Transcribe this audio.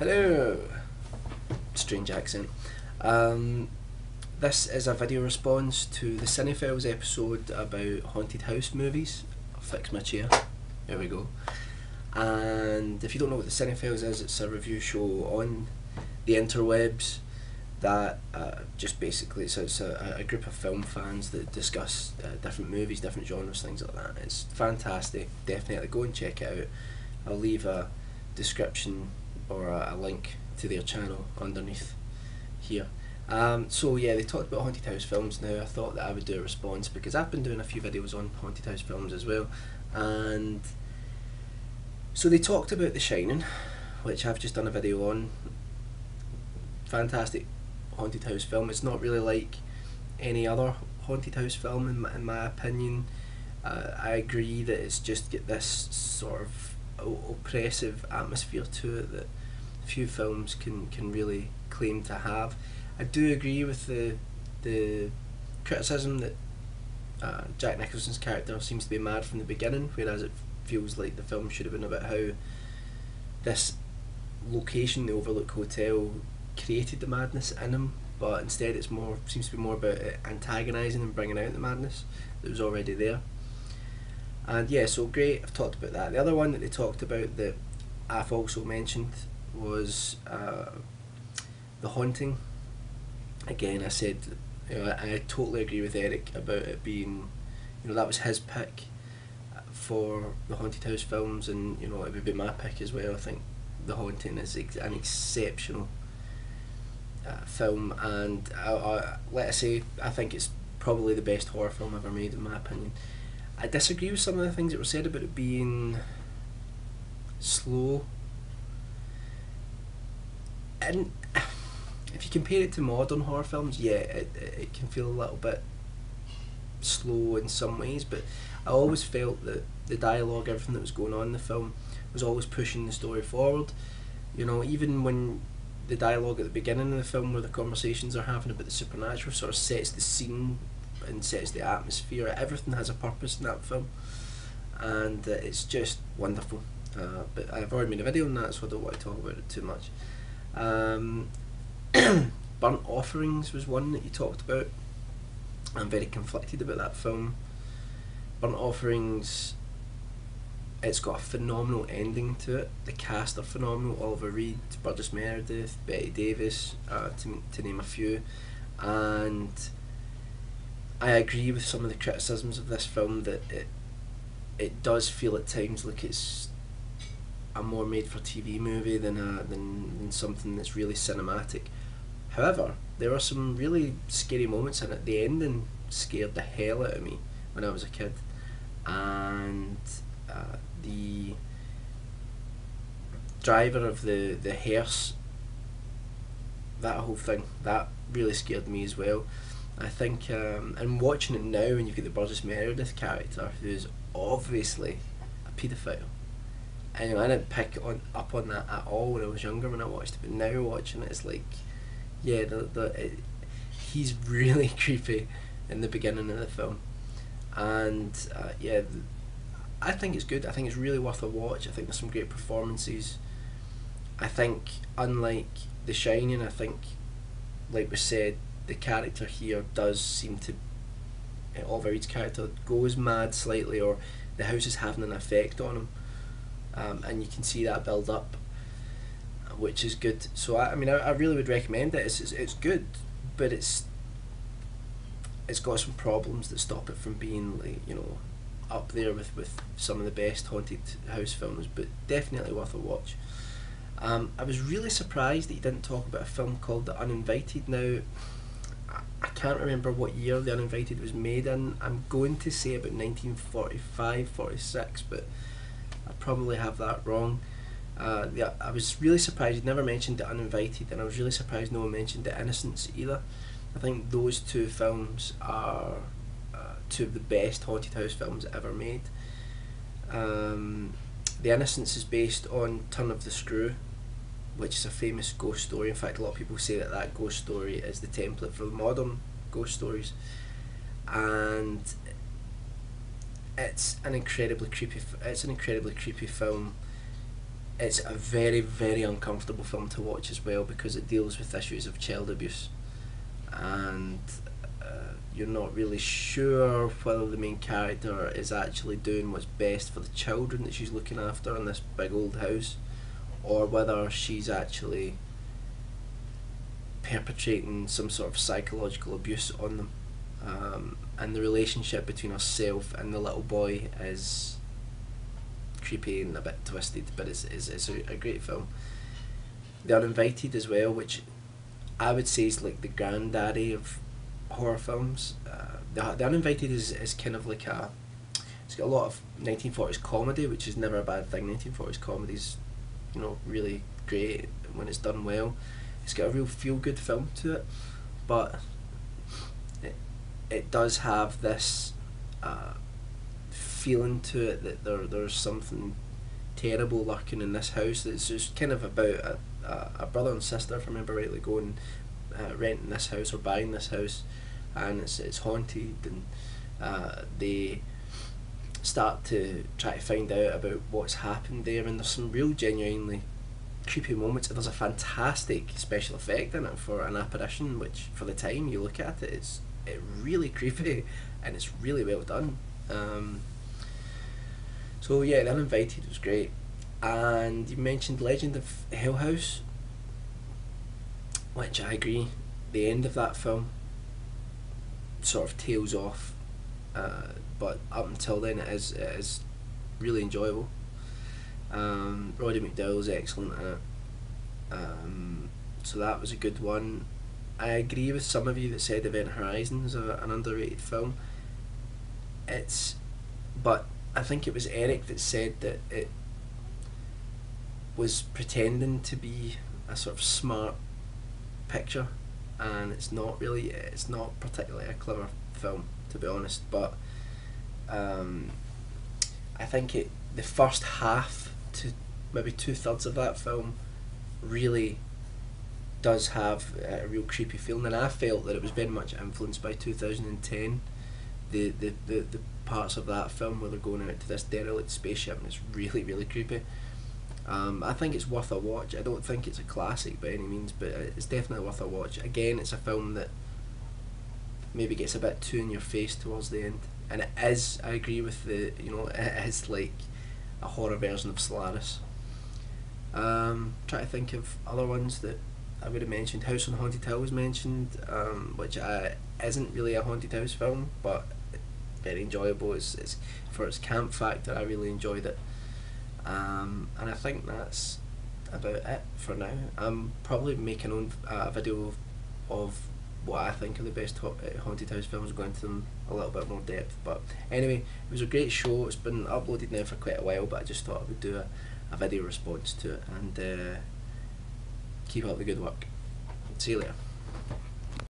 Hello! Strange accent. This is a video response to the Cinefiles episode about haunted house movies. I'll fix my chair. There we go. And if you don't know what the Cinefiles is, it's a review show on the interwebs that just basically it's a group of film fans that discuss different movies, different genres, things like that. It's fantastic. Definitely go and check it out. I'll leave a description or a link to their channel underneath here. So yeah, they talked about haunted house films. Now I thought that I would do a response because I've been doing a few videos on haunted house films as well, and so they talked about The Shining, which I've just done a video on. Fantastic haunted house film. It's not really like any other haunted house film in my opinion. I agree that it's just got this sort of oppressive atmosphere to it that few films can really claim to have. I do agree with the criticism that Jack Nicholson's character seems to be mad from the beginning, whereas it feels like the film should have been about how this location, the Overlook Hotel, created the madness in him, but instead it seems to be more about it antagonising and bringing out the madness that was already there. And yeah, so great, I've talked about that. The other one that they talked about that I've also mentioned was The Haunting. Again, I said, I totally agree with Eric about it being, that was his pick for the haunted house films, and it would be my pick as well. I think The Haunting is an exceptional film, and let us say I think it's probably the best horror film ever made in my opinion. I disagree with some of the things that were said about it being slow, and if you compare it to modern horror films, yeah, it can feel a little bit slow in some ways, but I always felt that the dialogue, everything that was going on in the film, was always pushing the story forward. Even when the dialogue at the beginning of the film, where the conversations are having about the supernatural, sort of sets the scene and sets the atmosphere. Everything has a purpose in that film, and it's just wonderful. But I've already made a video on that, so I don't want to talk about it too much. Burnt Offerings was one that you talked about. I'm very conflicted about that film. Burnt Offerings, it's got a phenomenal ending to it. The cast are phenomenal. Oliver Reed, Burgess Meredith, Betty Davis, to name a few. And I agree with some of the criticisms of this film that it does feel at times like it's a more made-for-TV movie than something that's really cinematic. However, there are some really scary moments in it. The ending scared the hell out of me when I was a kid, and the driver of the hearse, that whole thing, that really scared me as well. I think, and watching it now, when you've got the Burgess Meredith character, who's obviously a paedophile, and I didn't pick up on that at all when I was younger when I watched it, but now watching it, it's like, yeah, he's really creepy in the beginning of the film, and yeah, I think it's good. I think it's really worth a watch. I think there's some great performances. I think, unlike The Shining, I think, like we said, the character here does seem to, Oliver Reed's character goes mad slightly, or the house is having an effect on him, and you can see that build up, which is good. So I really would recommend it. It's good, but it's got some problems that stop it from being, like, up there with some of the best haunted house films, but definitely worth a watch. I was really surprised that you didn't talk about a film called The Uninvited. Now, I can't remember what year The Uninvited was made in. I'm going to say about 1945, 46, but I probably have that wrong. I was really surprised you'd never mentioned The Uninvited, and I was really surprised no one mentioned The Innocents either. I think those two films are two of the best haunted house films ever made. The Innocents is based on Turn of the Screw, which is a famous ghost story. In fact, a lot of people say that ghost story is the template for modern ghost stories, and it's an incredibly creepy film. it's a very, very uncomfortable film to watch as well, because it deals with issues of child abuse, and you're not really sure whether the main character is actually doing what's best for the children that she's looking after in this big old house, or whether she's actually perpetrating some sort of psychological abuse on them. And the relationship between herself and the little boy is creepy and a bit twisted, but it's a great film. The Uninvited as well, which I would say is like the granddaddy of horror films. The Uninvited is kind of like it's got a lot of 1940s comedy, which is never a bad thing. 1940s comedy's, you know, really great when it's done well. It's got a real feel good film to it, but it does have this feeling to it that there's something terrible lurking in this house. It's just kind of about a brother and sister, if I remember rightly, going renting this house or buying this house, and it's haunted, and they start to try to find out about what's happened there, and there's some real genuinely creepy moments. There's a fantastic special effect in it for an apparition, which for the time you look at it, it's really creepy and it's really well done. So yeah, The Uninvited was great. And you mentioned Legend of Hell House, which I agree, the end of that film sort of tails off, but up until then it is really enjoyable. Roddy McDowall's excellent in it, so that was a good one. I agree with some of you that said Event Horizon is an underrated film. But I think it was Eric that said that it was pretending to be a sort of smart picture, and it's not particularly a clever film, to be honest. But I think the first half to maybe 2/3 of that film really does have a real creepy feeling, and I felt that it was very much influenced by 2010. The parts of that film where they're going out to this derelict spaceship, and it's really, really creepy. I think it's worth a watch. I don't think it's a classic by any means, but it's definitely worth a watch. Again, it's a film that maybe gets a bit too in your face towards the end, and it is, I agree with it is like a horror version of Solaris. Try to think of other ones that I would have mentioned. House on Haunted Hill was mentioned, which isn't really a haunted house film, but very enjoyable. It's for its camp factor, I really enjoyed it. And I think that's about it for now. I'm probably making a video of what I think are the best haunted house films, going into them a little bit more depth. But anyway, it was a great show. It's been uploaded now for quite a while, but I just thought I would do a video response to it, and keep up the good work. See you later.